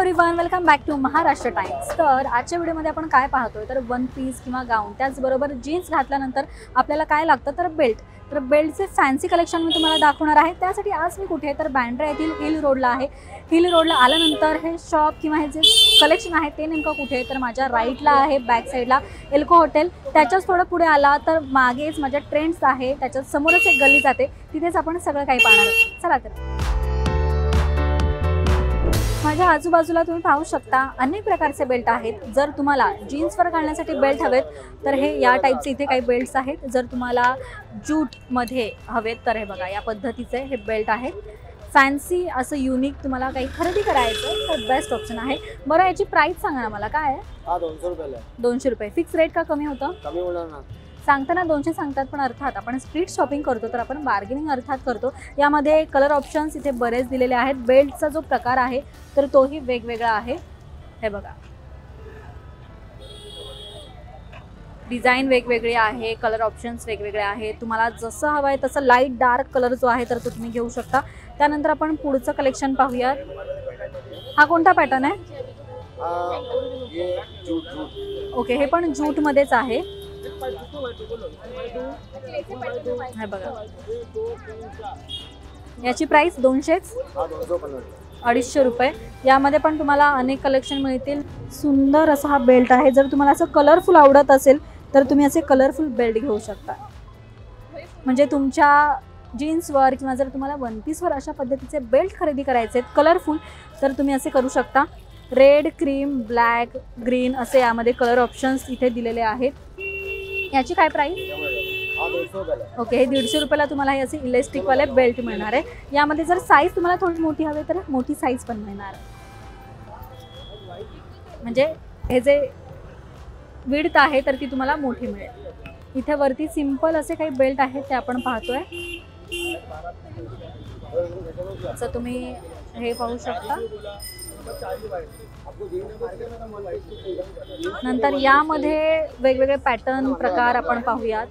Everyone, welcome back to Maharashtra times. तर आजच्या व्हिडिओमध्ये आपण काय पाहतोय तर वन पीस किंवा गाऊन, त्याचबरोबर जीन्स घातल्यानंतर आपल्याला काय लागतं तर बेल्ट। तर बेल्टचे फॅन्सी कलेक्शन मी तुम्हाला दाखवणार आहे। त्यासाठी आज मी कुठे आहे तर बँड्रा येथील हिल रोडला आहे। हिल रोडला आल्यानंतर हे शॉप किंवा हे जे कलेक्शन आहे ते नेमकं कुठे आहे तर माझ्या राईटला आहे, बॅक साईडला एल्को हॉटेल। त्याच्याच थोडं पुढे आला तर मागेच माझ्या ट्रेंड्स आहे, त्याच्या समोरच एक गल्ली जाते, तिथेच आपण सगळं काही पाहणार आहोत। चला तर माझ्या आजूबाजूला तुम्ही पाहू शकता अनेक प्रकारचे बेल्ट आहेत। जर तुम्हाला जीन्सवर घालण्यासाठी बेल्ट हवेत तर हे या टाईपचे इथे काही बेल्ट्स आहेत। जर तुम्हाला जूटमध्ये हवेत तर हे बघा या पद्धतीचे हे बेल्ट आहेत। फॅन्सी असं युनिक तुम्हाला काही खरेदी करायचं तर बेस्ट ऑप्शन आहे। बरं याची प्राइस सांगा ना मला, काय आहे? 200 रुपयाला। 200 रुपये फिक्स रेट का कमी होतं? कमी होणार ना, सांगताना 200 सांगतात, पण अर्थात आपण स्ट्रीट शॉपिंग करतो तर आपण बार्गेनिंग अर्थात करतो। यामध्ये कलर ऑप्शन्स इथे बरेच दिलेले आहेत। बेल्टचा जो प्रकार आहे तर तोही वेगवेगळा आहे। हे बघा डिझाईन वेगवेगळे आहे, कलर ऑप्शन्स वेगवेगळे आहे। तुम्हाला जसं हवं आहे तसं लाईट डार्क कलर जो आहे तर तो तुम्ही घेऊ शकता। त्यानंतर आपण पुढचं कलेक्शन पाहूया। हा कोणता पॅटर्न आहे? ये जूट। ओके, हे पण जूटमध्येच आहे। हे बघा याची प्राइस 200च, 250 रुपये। यामध्ये पण तुम्हाला अनेक कलेक्शन मिळतील। सुंदर असा हा बेल्ट आहे। जर तुम्हाला असं कलरफुल आवडत असेल तर तुम्ही असे कलरफुल बेल्ट घेऊ शकता। म्हणजे तुमच्या जीन्सवर किंवा जर तुम्हाला वन पीसवर अशा पद्धतीचे बेल्ट खरेदी करायचे आहेत कलरफुल तर तुम्ही असे करू शकता। रेड, क्रीम, ब्लॅक, ग्रीन असे यामध्ये कलर ऑप्शन्स इथे दिलेले आहेत। याची काय प्राइस? ओके, हे 150 रुपयाला तुम्हाला हे असे इलेस्टिकवाले बेल्ट मिळणार आहे। यामध्ये जर साईज तुम्हाला थोडी मोठी हवी तर मोठी साईज पण मिळणार आहे। म्हणजे हे जे विड्थ आहे तर ती तुम्हाला मोठी मिळेल। इथे वरती सिंपल असे काही बेल्ट आहेत ते आपण पाहतोय। असं तुम्ही हे पाहू शकता। नंतर यामध्ये वेगवेगळे पॅटर्न प्रकार आपण पाहूयात।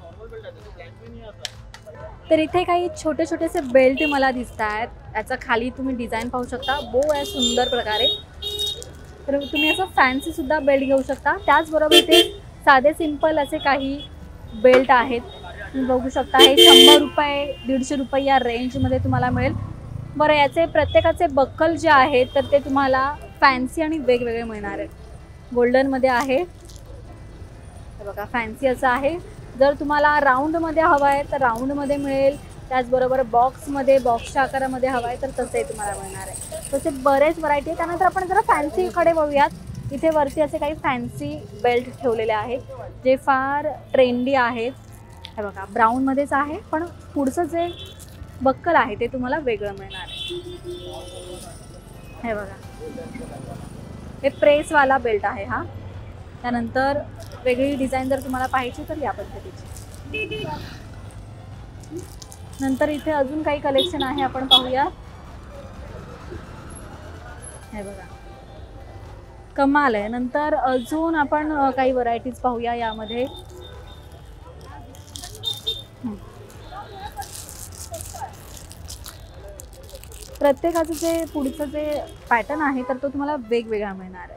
तर इथे काही छोटे छोटेसे बेल्ट मला दिसत आहेत। याचा खाली तुम्ही डिझाईन पाहू शकता, बो आहे सुंदर प्रकारे। तर तुम्ही असं फॅन्सी सुद्धा बेल्ट घेऊ शकता। त्याचबरोबर इथे साधे सिंपल असे काही बेल्ट आहेत, तुम्ही बघू शकता। हे 100 रुपये 150 रुपये या रेंजमध्ये तुम्हाला मिळेल। बरं याचे प्रत्येकाचे बक्कल जे आहेत तर ते तुम्हाला फॅन्सी आणि वेगवेगळे मिळणार आहेत। गोल्डनमध्ये आहे, हे बघा फॅन्सी असं आहे। जर तुम्हाला राऊंडमध्ये हवं आहे तर राऊंडमध्ये मिळेल। त्याचबरोबर बॉक्समध्ये, बॉक्सच्या आकारामध्ये हवं आहे तर तसंही तुम्हाला मिळणार आहे। तसे बरेच व्हरायटी आहे। त्यानंतर आपण जरा फॅन्सीकडे बघूयात। इथे वरती असे काही फॅन्सी बेल्ट ठेवलेले आहेत जे फार ट्रेंडी आहेत। हे बघा ब्राऊनमध्येच आहे, पण पुढचं जे बक्कल आहे ते तुम्हाला वेगळं मिळणार आहे। हे बघा हे प्रेसवाला बेल्ट आहे हा। त्यानंतर वेगळी डिझाईन जर तुम्हाला पाहिजे तर या पद्धतीची। नंतर इथे अजून काही कलेक्शन आहे आपण पाहूया। हे बघा कमाल आहे। नंतर अजून आपण काही व्हरायटीज पाहूया यामध्ये। प्रत्येकाचं जे पुढचं जे पॅटर्न आहे तर तो तुम्हाला वेगवेगळा मिळणार आहे।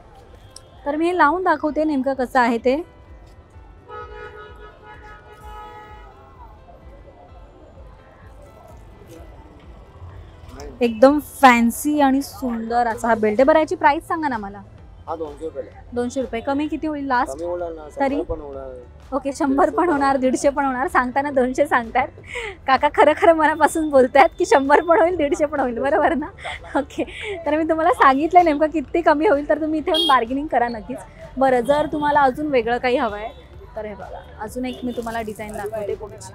तर मी हे लावून दाखवते नेमकं कसं आहे ते। एकदम फॅन्सी आणि सुंदर असा हा बेल्ट आहे। बरं याची प्राइस सांगा ना मला। 200 रुपये। 200 रुपये कमी किती होईल लास्ट? कमी होणार ना, तरी 100 पण होणार। ओके 100 पण होणार, 150 पण होणार। सांगताना 200 सांगतात काका, खरं खरं मनापासून बोलतात की 100 पण होईल 150 पण होईल, बरोबर ना? ओके, तर मी तुम्हाला सांगितलं नेमकं किती कमी होईल तर तुम्ही इथे येऊन बार्गेनिंग करा नक्कीच। बरं जर तुम्हाला अजून वेगळं काही हवं आहे तर हे बघा अजून एक मी तुम्हाला डिझाईन दाखवते पुढची।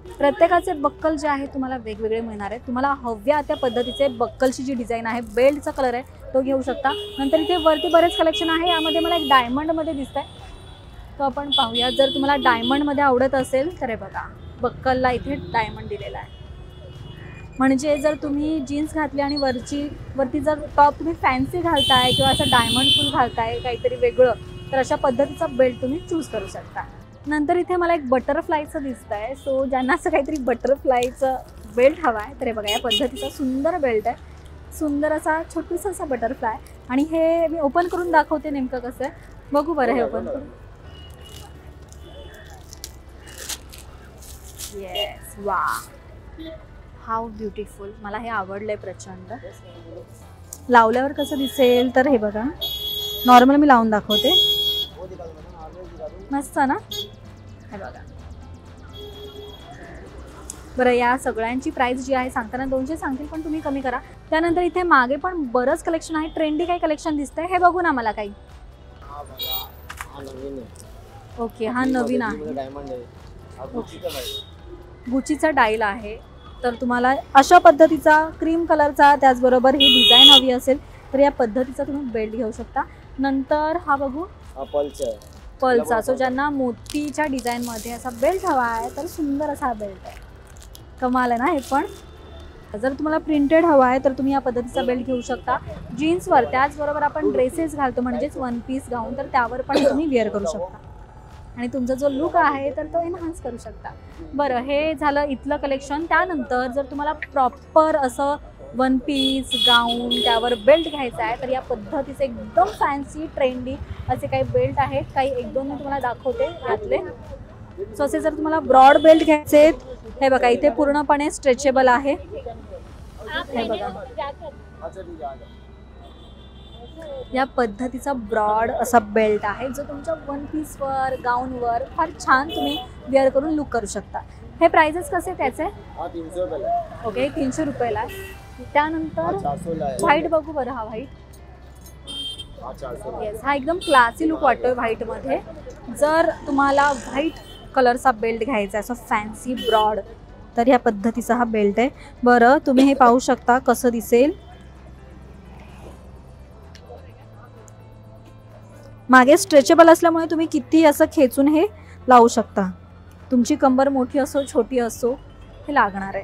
प्रत्येकाचे बक्कल जे आहे तुम्हाला वेगवेगळे मिळणार आहेत। तुम्हाला हव्या त्या पद्धतीचे बक्कलची जी डिझाईन आहे, बेल्टचा कलर आहे तो घेऊ शकता। नंतर इथे वरती बरेच कलेक्शन आहे। यामध्ये मला एक डायमंडमध्ये दिसत आहे तो आपण पाहूया। जर तुम्हाला डायमंडमध्ये आवडत असेल तर हे बघा बक्कलला इथे डायमंड दिलेला आहे। म्हणजे जर तुम्ही जीन्स घातली आणि वरती जर टॉप तुम्ही फॅन्सी घालताय किंवा असं डायमंड फुल घालताय काहीतरी वेगळं तर अशा पद्धतीचा बेल्ट तुम्ही चूज करू शकता। नंतर इथे मला एक बटरफ्लायचं दिसतंय। सो ज्यांना असं काहीतरी बटरफ्लायचं बेल्ट हवा आहे तर हे बघा या पद्धतीचा सुंदर बेल्ट आहे। सुंदर असा छोटूसा असा बटरफ्लाय. आणि हे मी ओपन करून दाखवते नेमकं कसं आहे. बघू बरं हे ओपन करून. येस, वा, हाऊ ब्युटिफुल. मला हे आवडलंय प्रचंड. लावल्यावर कसं दिसेल तर हे बघा, नॉर्मल मी लावून दाखवते. मस्त ना, हे बघा. बरं, या सगळ्यांची प्राइस जी आहे सांगताना 200 सांगतील, पण तुम्ही कमी करा. त्यानंतर इथे मागे पण बरंच कलेक्शन आहे. ट्रेंडी काही कलेक्शन दिसतंय, हे बघू ना मला काही. ओके, हा नवीन आहे. गुचीचा डाईल आहे. तर तुम्हाला अशा पद्धतीचा क्रीम कलरचा, त्याचबरोबर ही डिझाईन हवी असेल तर या पद्धतीचा तुम्ही बेल्ट घेऊ शकता. नंतर हा बघू, पल्सचा. सो ज्यांना मोतीच्या डिझाईनमध्ये असा बेल्ट हवा आहे तर सुंदर असा बेल्ट आहे. कमाल आहे ना हे पण. जर तुम्हाला प्रिंटेड हवा आहे तर तुम्ही या पद्धतीचा बेल्ट घेऊ शकता जीन्सवर. त्याचबरोबर आपण ड्रेसेस घालतो म्हणजेच वन पीस गाऊन, तर त्यावर पण तुम्ही वेअर करू शकता आणि तुमचा जो लुक आहे तर तो एनहान्स करू शकता. बरं, हे झालं इथलं कलेक्शन. त्यानंतर जर तुम्हाला प्रॉपर असं वन पीस गाऊन त्यावर बेल्ट घ्यायचा आहे तर या पद्धतीचे एकदम फॅन्सी ट्रेंडी असे काही बेल्ट आहेत. काही एक दोन मी तुम्हाला दाखवते यातले. सो असे जर तुम्हाला ब्रॉड बेल्ट घ्यायचे आहेत, हे बघा इथे पूर्णपणे स्ट्रेचेबल आहे. हे बघा, या पद्धतीचा ब्रॉड असा बेल्ट आहे जो तुमच्या वन पीसवर गाऊनवर फार छान तुम्ही वेअर करून लुक करू शकता. हे प्राइसेस कसे त्याचे? ओके, 300 रुपयाला आहे. त्यानंतर व्हाईट बघू बरं, हा व्हाईट. येस, हा एकदम क्लासी लुक वाटतोय व्हाईटमध्ये. जर तुम्हाला व्हाईट कलरचा बेल्ट घ्यायचा आहे असं फॅन्सी ब्रॉड तर ह्या पद्धतीचा हा बेल्ट आहे. बरं, तुम्ही हे पाहू शकता कसं दिसेल. मागे स्ट्रेचेबल असल्यामुळे तुम्ही किती असं खेचून हे लावू शकता. तुमची कंबर मोठी असो छोटी असो हे लागणार आहे.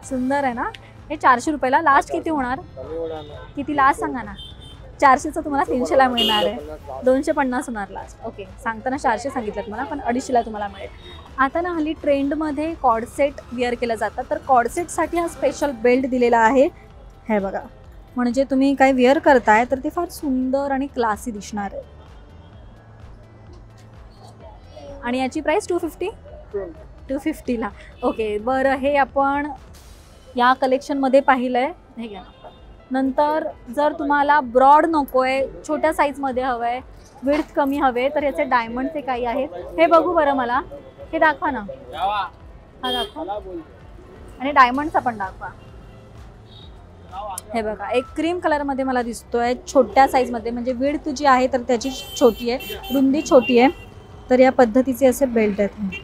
सुंदर आहे ना. हे 400 रुपयाला. लास्ट किती होणार? किती लास्ट सांगा ना. 400चं तुम्हाला 300ला मिळणार आहे. 250 होणार लास्ट. ओके, सांगताना 400 सांगितलं तुम्हाला, पण 250ला तुम्हाला मिळेल. आता ना हल्ली ट्रेंडमध्ये कॉर्डसेट वेअर केलं जातं, तर कॉर्डसेटसाठी हा स्पेशल बेल्ट दिलेला आहे. हे बघा, म्हणजे तुम्ही काय वेअर करताय तर ते फार सुंदर आणि क्लासी दिसणार आहे. आणि याची प्राइस 250ला. ओके, बरं, हे आपण या कलेक्शनमध्ये पाहिलं आहे. हे घ्या. नंतर जर तुम्हाला ब्रॉड नको आहे, छोट्या साईजमध्ये हवं आहे, विड्थ कमी हवे, तर याचे डायमंडचे काही आहेत. हे बघू बरं मला. हे दाखवा ना. हा दाखवा. आणि डायमंडचा पण दाखवा. हे बघा, एक क्रीम कलरमध्ये मला दिसतोय, छोट्या साईजमध्ये, म्हणजे विड्थ जी आहे तर त्याची छोटी आहे, रुंदी छोटी आहे. तर या पद्धतीचे असे बेल्ट आहेत.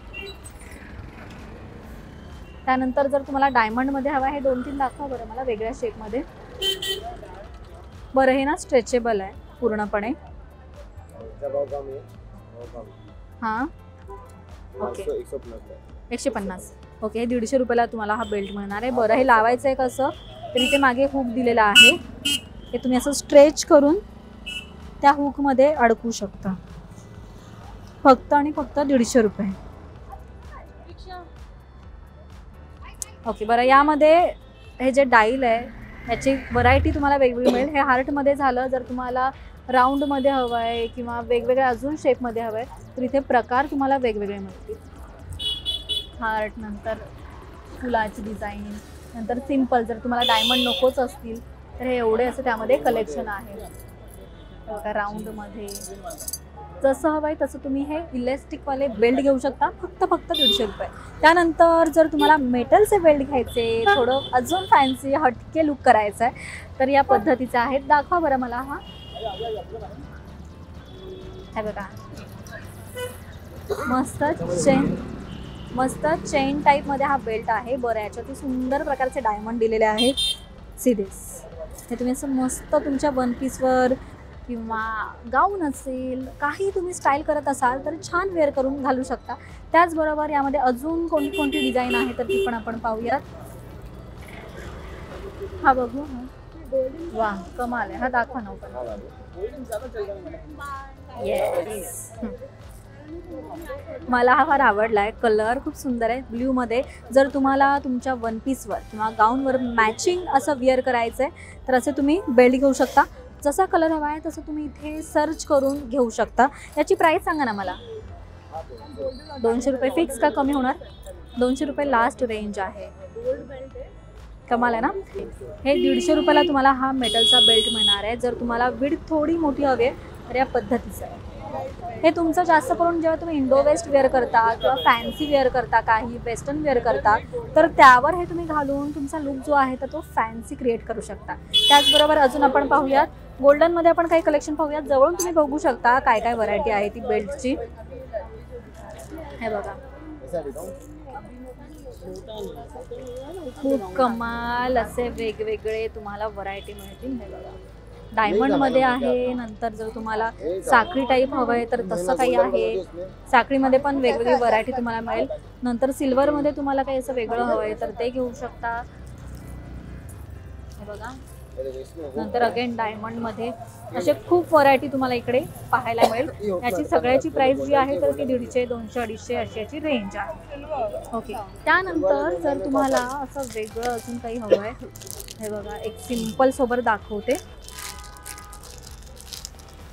त्यानंतर जर तुम्हाला डायमंडमध्ये हवा, हे 2-3 दाखवा बरं मला वेगळ्या शेपमध्ये. बरं, हे ना स्ट्रेचेबल आहे पूर्णपणे. हां, ओके, 150. ओके, 150 रुपयाला तुम्हाला हा बेल्ट मिळणार आहे. बरं, हे लावायचं आहे कसं, तर इथे मागे हुक दिलेला आहे. हे तुम्ही असं स्ट्रेच करून त्या हुकमध्ये अडकू शकता. फक्त आणि फक्त 150 रुपये. ओके, बरं, यामध्ये हे जे डाईल आहे याची व्हरायटी तुम्हाला वेगवेगळी मिळेल. हे हार्टमध्ये झालं. जर तुम्हाला राऊंडमध्ये हवं आहे किंवा वेगवेगळ्या अजून शेपमध्ये हवं आहे तर इथे प्रकार तुम्हाला वेगवेगळे मिळतील. हार्ट, नंतर फुलाची डिझाईन, नंतर सिम्पल. जर तुम्हाला डायमंड नकोच असतील तर हे एवढे असं त्यामध्ये कलेक्शन आहे. बघा, राऊंडमध्ये जसं हवं आहे तसं तुम्ही हे इलेस्टिकवाले बेल्ट घेऊ शकता. फक्त 150 रुपये. त्यानंतर जर तुम्हाला मेटलचे बेल्ट घ्यायचे, थोडं अजून फॅन्सी हटके लुक करायचं आहे तर या पद्धतीचे आहेत. दाखवा बरं मला. हा, हे बघा, मस्त चेन टाईपमध्ये हा बेल्ट आहे. बरं, याच्यात सुंदर प्रकारचे डायमंड दिलेले आहेत. सिरीज हे तुम्ही असं मस्त तुमच्या वन पीसवर किंवा गाऊन असेल, काही तुम्ही स्टाईल करत असाल तर छान वेअर करून घालू शकता. त्याचबरोबर यामध्ये अजून कोणती डिझाईन आहे तर ती पण आपण पाहूयात. हा बघू. वा, कमाल आहे. हा दाखवा ना. येस, मला हा फार आवडला आहे, कलर खूप सुंदर आहे ब्ल्यूमध्ये. जर तुम्हाला तुमच्या वन पीसवर किंवा गाऊनवर मॅचिंग असं वेअर करायचं आहे तर असं तुम्ही बेल्ट घेऊ शकता. जसा कलर हवा आहे तसं तुम्ही इथे सर्च करून घेऊ शकता. याची प्राईस सांगा ना मला. 200 रुपये फिक्स का कमी होणार? 200 रुपये लास्ट रेंज आहे. कमाल आहे ना. हे 150 रुपयाला तुम्हाला हा मेटलचा बेल्ट मिळणार आहे. जर तुम्हाला विड्थ थोडी मोठी हवी आहे तर या पद्धतीचं आहे. हे तुमचं जास्त करून जेव्हा तुम्ही इंडो वेस्ट वेअर करता किंवा फॅन्सी वेअर करता, काही वेस्टर्न वेअर करता, तर त्यावर हे तुम्ही घालून तुमचा लुक जो आहे तर तो फॅन्सी क्रिएट करू शकता. त्याचबरोबर अजून आपण पाहूयात गोल्डनमध्ये आपण काही कलेक्शन पाहूयात. जवळून तुम्ही बघू शकता काय काय व्हरायटी आहे ती बेल्टची. हे बघा, खूप कमाल असे वेगवेगळे तुम्हाला व्हरायटी मिळतील. हे बघा, डायमंडमध्ये आहे. नंतर जर तुम्हाला साखळी टाईप हवं आहे तर तसं काही आहे. साखळीमध्ये पण वेगवेगळी व्हरायटी तुम्हाला मिळेल. नंतर सिल्वरमध्ये तुम्हाला काही असं वेगळं हवं आहे तर ते घेऊ शकता. हे बघा, नंतर अगेन डायमंडमध्ये असे खूप व्हरायटी तुम्हाला इकडे पाहायला मिळेल. याची सगळ्याची प्राइस जी आहे तर ती 150, 200, 250 अशी याची रेंज आहे. ओके, त्यानंतर जर तुम्हाला असं वेगळं अजून काही हवं आहे, हे बघा एक सिम्पल सोबत दाखवते.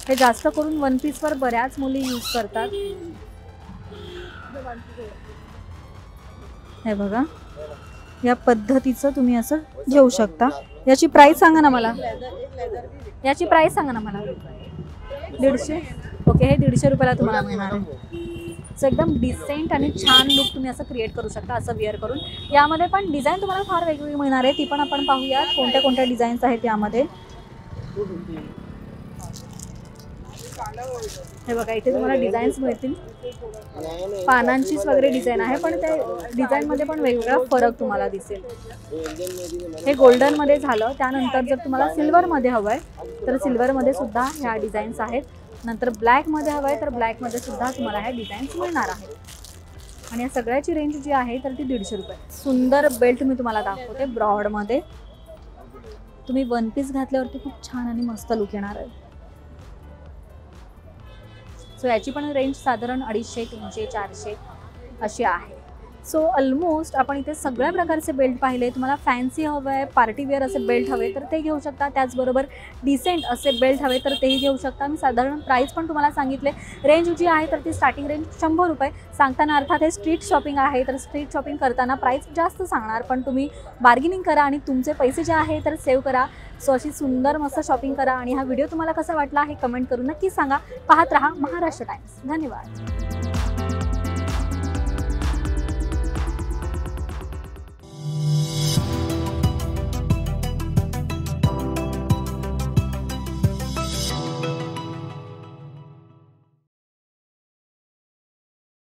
हे जास्त करून वन पीसवर बऱ्याच मुली यूज करतात. हे बघा, या पद्धतीचं तुम्ही असं घेऊ शकता. याची प्राइस सांगा ना मला. याची प्राइस सांगा ना मला. 150. ओके, हे 150 रुपयाला तुम्हाला मिळणार आहे. सो एकदम डिसेंट आणि छान लुक तुम्ही असं क्रिएट करू शकता असं वेअर करून. यामध्ये पण डिझाईन तुम्हाला फार वेगवेगळी मिळणार आहे. ती पण आपण पाहूयात कोणत्या कोणत्या डिझाईन्स आहेत यामध्ये. हे बघा, इथे तुम्हाला डिझाईन्स मिळतील. पानांचीच वगैरे डिझाईन आहे, पण त्या डिझाईनमध्ये पण वेगवेगळा फरक तुम्हाला दिसेल. हे गोल्डनमध्ये झालं. त्यानंतर जर तुम्हाला सिल्वरमध्ये हवं आहे तर सिल्वरमध्ये सुद्धा ह्या डिझाईन्स आहेत. नंतर ब्लॅकमध्ये हवं आहे तर ब्लॅकमध्ये सुद्धा तुम्हाला ह्या डिझाईन्स मिळणार आहेत. आणि या सगळ्याची रेंज जी आहे तर ती 150 रुपये. सुंदर बेल्ट मी तुम्हाला दाखवते ब्रॉडमध्ये. तुम्ही वन पीस घातल्यावरती खूप छान आणि मस्त लुक येणार आहे. सो याची पण रेंज साधारण 250, 300, 400 अशी आहे. सो ऑलमोस्ट आपण इथे सगळ्या प्रकारचे बेल्ट पाहिले. तुम्हाला फॅन्सी हवं आहे, पार्टीवेअर असे बेल्ट हवे तर ते घेऊ शकता. त्याचबरोबर डिसेंट असे बेल्ट हवे तर तेही घेऊ शकता. मी साधारण प्राईस पण तुम्हाला सांगितले. रेंज जी आहे तर ती स्टार्टिंग रेंज 100 रुपये. सांगताना अर्थात हे स्ट्रीट शॉपिंग आहे तर स्ट्रीट शॉपिंग करताना प्राईस जास्त सांगणार, पण तुम्ही बार्गेनिंग करा आणि तुमचे पैसे जे आहे तर सेव्ह करा. सो अशी सुंदर मस्त शॉपिंग करा. आणि हा व्हिडिओ तुम्हाला कसा वाटला हे कमेंट करून नक्की सांगा. पाहत रहा महाराष्ट्र टाइम्स. धन्यवाद.